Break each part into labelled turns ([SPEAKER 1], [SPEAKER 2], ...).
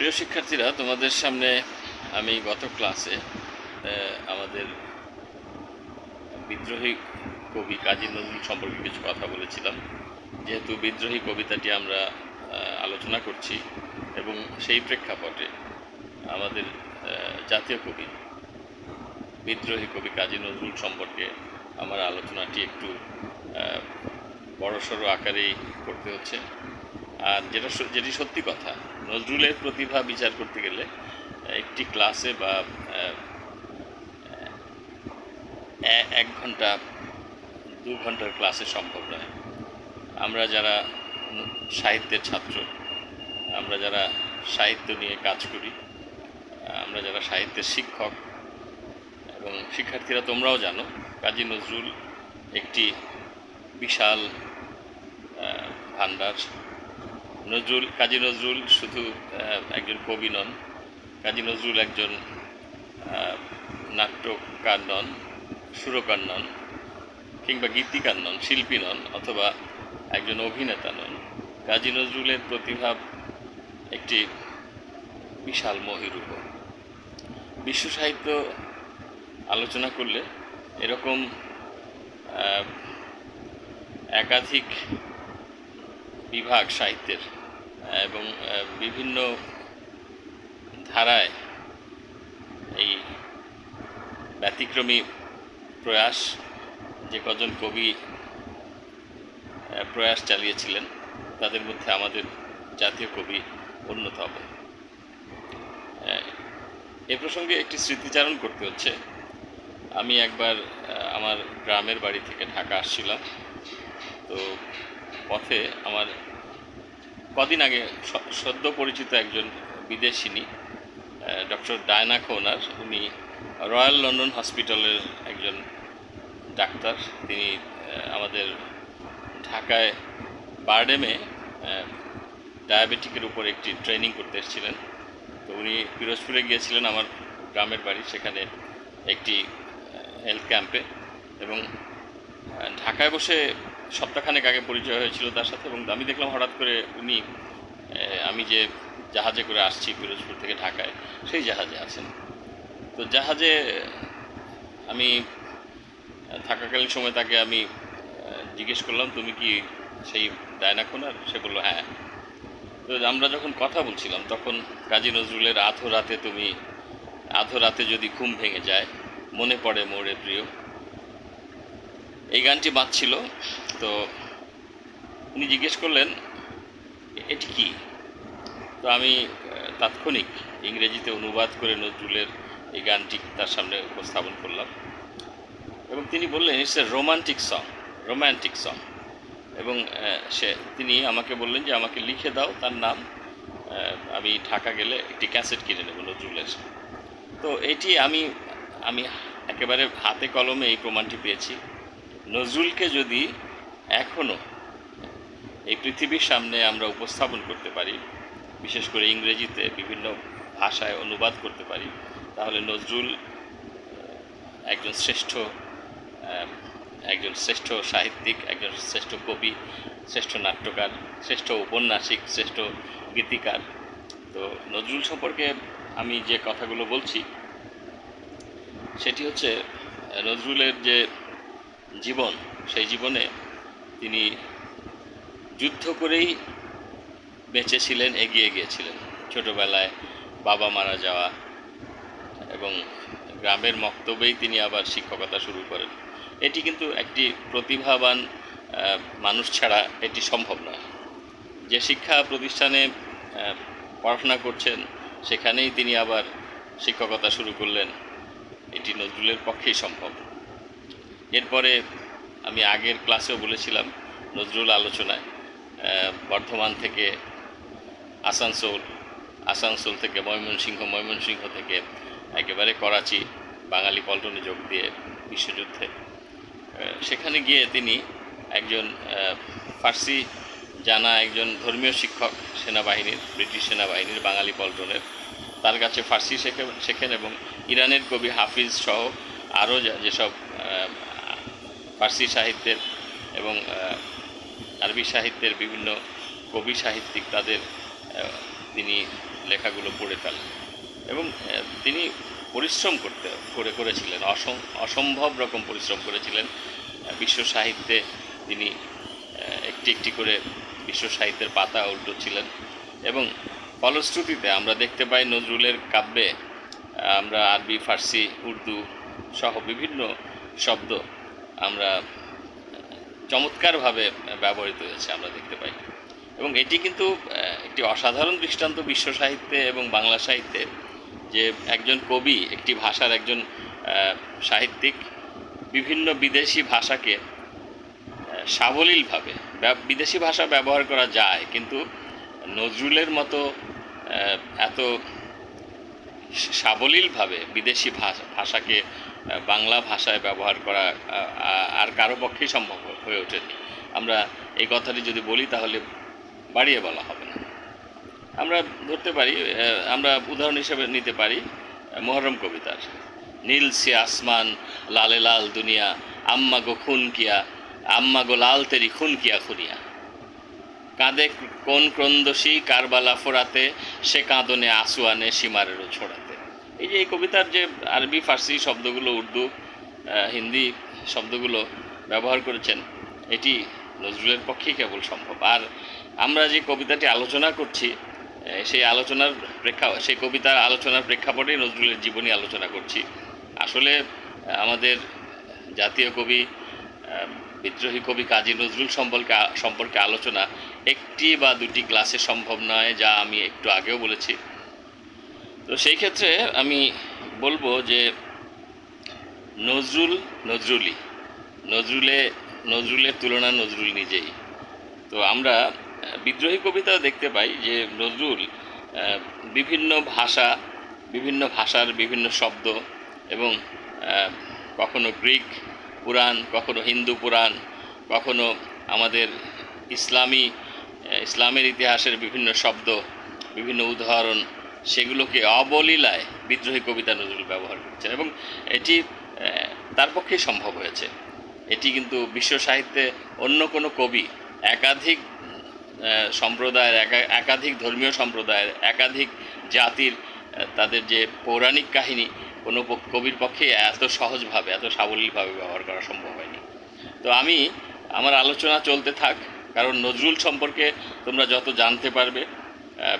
[SPEAKER 1] প্রিয় শিক্ষার্থীরা, তোমাদের সামনে আমি গত ক্লাসে আমাদের বিদ্রোহী কবি কাজী নজরুল সম্পর্কে কিছু কথা বলেছিলাম। যেহেতু বিদ্রোহী কবিতাটি আমরা আলোচনা করছি এবং সেই প্রেক্ষাপটে আমাদের জাতীয় কবি বিদ্রোহী কবি কাজী নজরুল সম্পর্কে আমার আলোচনাটি একটু বড়সড় আকারেই করতে হচ্ছে। আর যেটি সত্যি কথা, নজরুলের প্রতিভা বিচার করতে গেলে একটি ক্লাসে বা 1 ঘন্টা 2 ঘন্টার ক্লাসে সম্ভব নয়। আমরা যারা সাহিত্যের ছাত্র, আমরা যারা সাহিত্য নিয়ে কাজ করি, আমরা যারা সাহিত্যের শিক্ষক এবং শিক্ষার্থীরা, তোমরাও জানো কাজী নজরুল একটি বিশাল ভান্ডার। কাজী নজরুল শুধু একজন কবি নন, কাজী নজরুল একজন নাট্যকার নন, সুরকার নন, কিংবা গীতিকার নন, শিল্পী নন, অথবা একজন অভিনেতা নন। কাজী নজরুলের প্রতিভা একটি বিশাল মহিরূহ। বিশ্ব সাহিত্য আলোচনা করলে এরকম একাধিক বিভাগ সাহিত্যের এবং বিভিন্ন ধারায় এই ব্যতিক্রমী প্রয়াস যে কজন কবি প্রয়াস চালিয়েছিলেন, তাদের মধ্যে আমাদের জাতীয় কবি অন্যতম। এ প্রসঙ্গে একটি স্মৃতিচারণ করতে হচ্ছে। আমি একবার আমার গ্রামের বাড়ি থেকে ঢাকা আসছিলাম। তো পথে আমার কদিন আগে সদ্য পরিচিত একজন বিদেশিনী, ডক্টর ডায়না খোনার, উনি রয়্যাল লন্ডন হসপিটালের একজন ডাক্তার। তিনি আমাদের ঢাকায় বারডেমে ডায়াবেটিকের উপর একটি ট্রেনিং করতে এসেছিলেন। তো উনি পিরোজপুরে গিয়েছিলেন আমার গ্রামের বাড়ি, সেখানে একটি হেলথ ক্যাম্পে, এবং ঢাকায় বসে সপ্তাহখানেক আগে পরিচয় হয়েছিল তার সাথে। এবং আমি দেখলাম হঠাৎ করে উনি, আমি যে জাহাজে করে আসছি পিরোজপুর থেকে ঢাকায়, সেই জাহাজে আছেন। তো জাহাজে আমি থাকাকালীন সময় তাকে আমি জিজ্ঞেস করলাম, তুমি কি সেই ডায়না খোনার? সে বললো হ্যাঁ। তো আমরা যখন কথা বলছিলাম তখন কাজী নজরুলের আধো রাতে যদি ঘুম ভেঙে যায়, মনে পড়ে মোরে প্রিয়, এই গানটি বাজছিল। তো উনি জিজ্ঞেস করলেন এটি কি? তো আমি তাৎক্ষণিক ইংরেজিতে অনুবাদ করে নজরুলের এই গানটি তার সামনে উপস্থাপন করলাম, এবং তিনি বললেন ইটস এ রোম্যান্টিক সং। এবং তিনি আমাকে বললেন যে আমাকে লিখে দাও তার নাম, আমি ঢাকা গেলে একটি ক্যাসেট কিনে নেব নজরুলের। তো এটি আমি একেবারে হাতে কলমে এই প্রমাণটি পেয়েছি। নজরুলকে যদি এখনও এই পৃথিবীর সামনে আমরা উপস্থাপন করতে পারি, বিশেষ করে ইংরেজিতে বিভিন্ন ভাষায় অনুবাদ করতে পারি, তাহলে নজরুল একজন শ্রেষ্ঠ সাহিত্যিক, একজন শ্রেষ্ঠ কবি, শ্রেষ্ঠ নাট্যকার, শ্রেষ্ঠ ঔপন্যাসিক, শ্রেষ্ঠ গীতিকার। তো নজরুল সম্পর্কে আমি যে কথাগুলো বলছি সেটি হচ্ছে নজরুলের যে জীবন, সেই জীবনে তিনি যুদ্ধ করেই বেঁচেছিলেন, এগিয়ে গিয়েছিলেন। ছোটোবেলায় বাবা মারা যাওয়া এবং গ্রামের মক্তবেই তিনি আবার শিক্ষকতা শুরু করেন। এটি কিন্তু একটি প্রতিভাবান মানুষ ছাড়া এটি সম্ভব নয়। যে শিক্ষা প্রতিষ্ঠানে পড়াশোনা করছেন সেখানেই তিনি আবার শিক্ষকতা শুরু করলেন, এটি নজরুলের পক্ষেই সম্ভব। এরপরে আমি আগের ক্লাসেও বলেছিলাম, নজরুল আলোচনায় বর্ধমান থেকে আসানসোল থেকে ময়মনসিংহ থেকে একেবারে করাচি বাঙালি পল্টনে যোগ দিয়ে বিশ্বযুদ্ধে, সেখানে গিয়ে তিনি একজন ফার্সি জানা একজন ধর্মীয় শিক্ষক ব্রিটিশ সেনাবাহিনীর বাঙালি পল্টনের, তার কাছে ফার্সি শেখেন এবং ইরানের কবি হাফিজ সহ আরও যেসব ফার্সি সাহিত্যের এবং আরবি সাহিত্যের বিভিন্ন কবি সাহিত্যিক, তাদের তিনি লেখাগুলো পড়ে ফেলেন এবং তিনি পরিশ্রম করেছিলেন, অসম্ভব রকম পরিশ্রম করেছিলেন। বিশ্ব সাহিত্যে তিনি একটি একটি করে বিশ্ব সাহিত্যের পাতা উল্টোচ্ছিলেন এবং ফলশ্রুতিতে আমরা দেখতে পাই নজরুলের কাব্যে আমরা আরবি, ফার্সি, উর্দু সহ বিভিন্ন শব্দ আমরা চমৎকারভাবে ব্যবহৃত হয়েছে আমরা দেখতে পাই এবং এটি কিন্তু একটি অসাধারণ দৃষ্টান্ত বিশ্ব সাহিত্যে এবং বাংলা সাহিত্যে যে একজন কবি, একটি ভাষার একজন সাহিত্যিক বিভিন্ন বিদেশি ভাষাকে সাবলীলভাবে, বিদেশি ভাষা ব্যবহার করা যায় কিন্তু নজরুলের মতো এত সাবলীলভাবে বিদেশি ভাষাকে বাংলা ভাষায় ব্যবহার করা আর কারো পক্ষেই সম্ভব হয়ে ওঠেনি। আমরা এই কথাটি যদি বলি তাহলে বাড়িয়ে বলা হবে না। আমরা ধরতে পারি, আমরা উদাহরণ হিসেবে নিতে পারি মুহররম কবিতার নীল সে আসমান লালে লাল দুনিয়া আম্মা গো খুন কিয়া, আম্মা গো লাল তেরি খুন কিয়া খুনিয়া, কাঁদে কোন ক্রন্দসী কারবালা ফোরাতে, সে কাঁদনে আসু আনে সীমারেরও ছোড়াতে। এই যে এই কবিতার যে আরবি, ফার্সি শব্দগুলো, উর্দু, হিন্দি শব্দগুলো ব্যবহার করেছেন, এটি নজরুলের পক্ষেই কেবল সম্ভব। আর আমরা যে কবিতাটি আলোচনা করছি সেই কবিতার আলোচনার প্রেক্ষাপটেই নজরুলের জীবনী আলোচনা করছি। আসলে আমাদের জাতীয় কবি, বিদ্রোহী কবি কাজী নজরুল সম্পর্কে আলোচনা একটি বা দুটি ক্লাসে সম্ভব নয়, যা আমি একটু আগেও বলেছি। তো সেই ক্ষেত্রে আমি বলবো যে নজরুলের তুলনা নজরুল নিজেই। তো আমরা বিদ্রোহী কবিতাও দেখতে পাই যে নজরুল বিভিন্ন ভাষার বিভিন্ন শব্দ এবং কখনো গ্রিক পুরাণ, কখনো হিন্দু পুরাণ, কখনো আমাদের ইসলামের ইতিহাসের বিভিন্ন শব্দ, বিভিন্ন উদাহরণ, সেগুলোকে অবলীলায় বিদ্রোহী কবিতা নজরুল ব্যবহার করছেন এবং এটি তার পক্ষেই সম্ভব হয়েছে। এটি কিন্তু বিশ্ব সাহিত্যে অন্য কোনো কবি একাধিক সম্প্রদায়ের, একাধিক ধর্মীয় সম্প্রদায়ের, একাধিক জাতির তাদের যে পৌরাণিক কাহিনী কোনো কবির পক্ষে এত সহজভাবে, এত সাবলীলভাবে ব্যবহার করা সম্ভব হয়নি। তো আমার আলোচনা চলতে থাক, কারণ নজরুল সম্পর্কে তোমরা যত জানতে পারবে,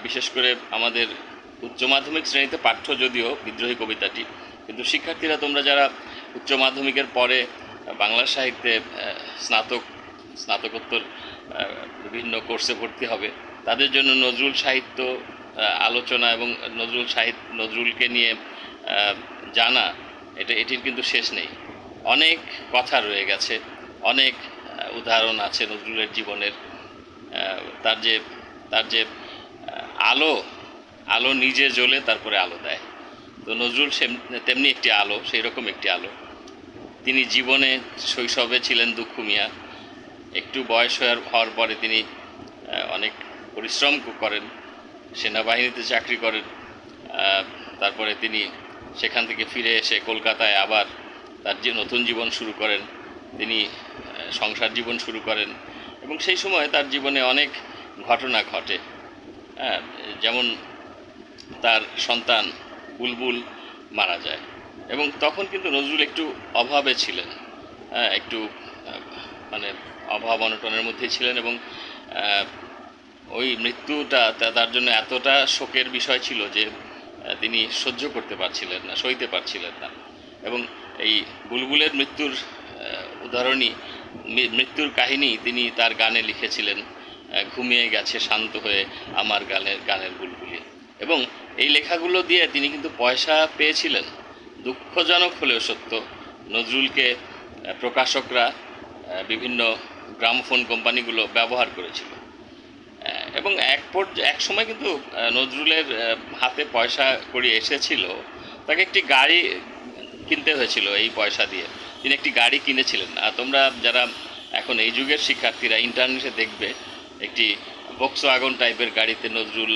[SPEAKER 1] বিশেষ করে আমাদের উচ্চ মাধ্যমিক শ্রেণীতে পাঠ্য যদিও বিদ্রোহী কবিতাটি, কিন্তু শিক্ষার্থীরা তোমরা যারা উচ্চ মাধ্যমিকের পরে বাংলা সাহিত্যে স্নাতকোত্তর বিভিন্ন কোর্সে ভর্তি হবে, তাদের জন্য নজরুল সাহিত্য আলোচনা এবং নজরুলকে নিয়ে জানা, এটির কিন্তু শেষ নেই। অনেক কথা রয়ে গেছে, অনেক উদাহরণ আছে নজরুলের জীবনের। তার যে আলো নিজে জ্বলে তারপরে আলো দেয়। তো নজরুল তেমনি একটি আলো, সেই রকম একটি আলো। তিনি জীবনে শৈশবে ছিলেন দুঃখ মিয়া, একটু বয়স হওয়ার পরে তিনি অনেক পরিশ্রম করেন, সেনাবাহিনীতে চাকরি করেন, তারপরে তিনি সেখান থেকে ফিরে এসে কলকাতায় আবার তার যে নতুন জীবন শুরু করেন, তিনি সংসার জীবন শুরু করেন এবং সেই সময় তার জীবনে অনেক ঘটনা ঘটে। যেমন তার সন্তান বুলবুল মারা যায় এবং তখন কিন্তু নজরুল একটু অভাবে ছিলেন, একটু মানে অভাব অনটনের মধ্যেই ছিলেন এবং ওই মৃত্যুটা তার জন্য এতটা শোকের বিষয় ছিল যে তিনি সহ্য করতে পারছিলেন না, সইতে পারছিলেন না এবং এই বুলবুলের মৃত্যুর কাহিনী তিনি তার গানে লিখেছিলেন, ঘুমিয়ে গেছে শান্ত হয়ে আমার গানের বুলবুলি। এবং এই লেখাগুলো দিয়ে তিনি কিন্তু পয়সা পেয়েছিলেন। দুঃখজনক হলেও সত্য, নজরুলকে প্রকাশকরা, বিভিন্ন গ্রামোফোন কোম্পানিগুলো ব্যবহার করেছিল এবং এক সময় কিন্তু নজরুলের হাতে পয়সা কড়ি এসেছিল, তাকে একটি গাড়ি কিনতে হয়েছিল। এই পয়সা দিয়ে তিনি একটি গাড়ি কিনেছিলেন। আর তোমরা যারা এখন এই যুগের শিক্ষার্থীরা ইন্টারনেটে দেখবে একটি ভক্সওয়াগন টাইপের গাড়িতে নজরুল,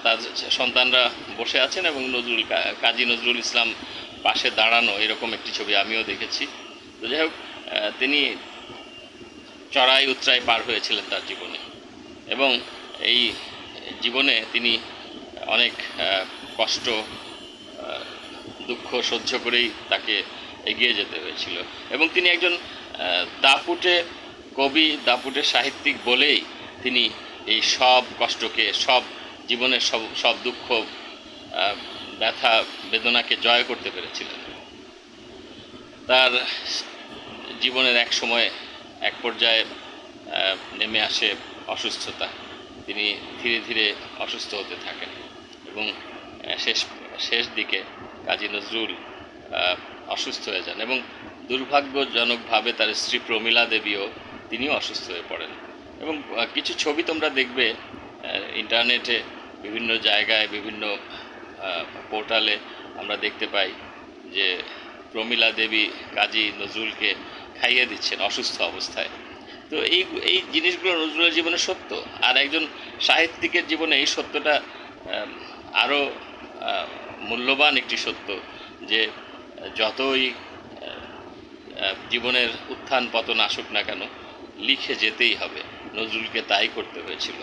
[SPEAKER 1] তার সন্তানরা বসে আছেন এবং কাজী নজরুল ইসলাম পাশে দাঁড়ানো, এরকম একটি ছবি আমিও দেখেছি। তো যাই হোক, তিনি চড়াই উতরাই পার হয়েছিলেন তার জীবনে এবং এই জীবনে তিনি অনেক কষ্ট দুঃখ সহ্য করেই তাকে এগিয়ে যেতে হয়েছিল এবং তিনি একজন দাপুটে কবি, দাপুটে সাহিত্যিক বলেই তিনি এই সব কষ্টকে, সব জীবনের সব সব দুঃখ, ব্যথা বেদনাকে জয় করতে পেরেছিলেন। তার জীবনের এক সময় এক পর্যায়ে নেমে আসে অসুস্থতা। তিনি ধীরে ধীরে অসুস্থ হতে থাকেন এবং শেষ দিকে কাজী নজরুল অসুস্থ হয়ে যান এবং দুর্ভাগ্যজনকভাবে তার স্ত্রী প্রমীলা দেবীও তিনিও অসুস্থ হয়ে পড়েন। এবং কিছু ছবি তোমরা দেখবে ইন্টারনেটে, বিভিন্ন জায়গায়, বিভিন্ন পোর্টালে আমরা দেখতে পাই যে প্রমীলা দেবী কাজী নজরুলকে খাইয়ে দিচ্ছেন অসুস্থ অবস্থায়। তো এই জিনিসগুলো নজরুলের জীবনে সত্য, আর একজন সাহিত্যিকের জীবনে এই সত্যটা আরও মূল্যবান একটি সত্য যে যতই জীবনের উত্থান পতন আসুক না কেন, লিখে যেতেই হবে। নজরুলকে তাই করতে হয়েছিল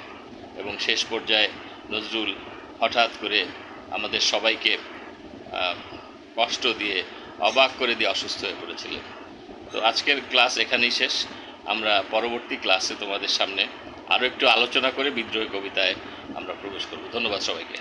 [SPEAKER 1] এবং শেষ পর্যায়ে নজরুল হঠাৎ করে আমাদের সবাইকে কষ্ট দিয়ে, অবাক করে দিয়ে অসুস্থ হয়ে পড়েছিলেন। তো আজকের ক্লাস এখানেই শেষ। আমরা পরবর্তী ক্লাসে তোমাদের সামনে আরও একটু আলোচনা করে বিদ্রোহী কবিতায় আমরা প্রবেশ করব। ধন্যবাদ সবাইকে।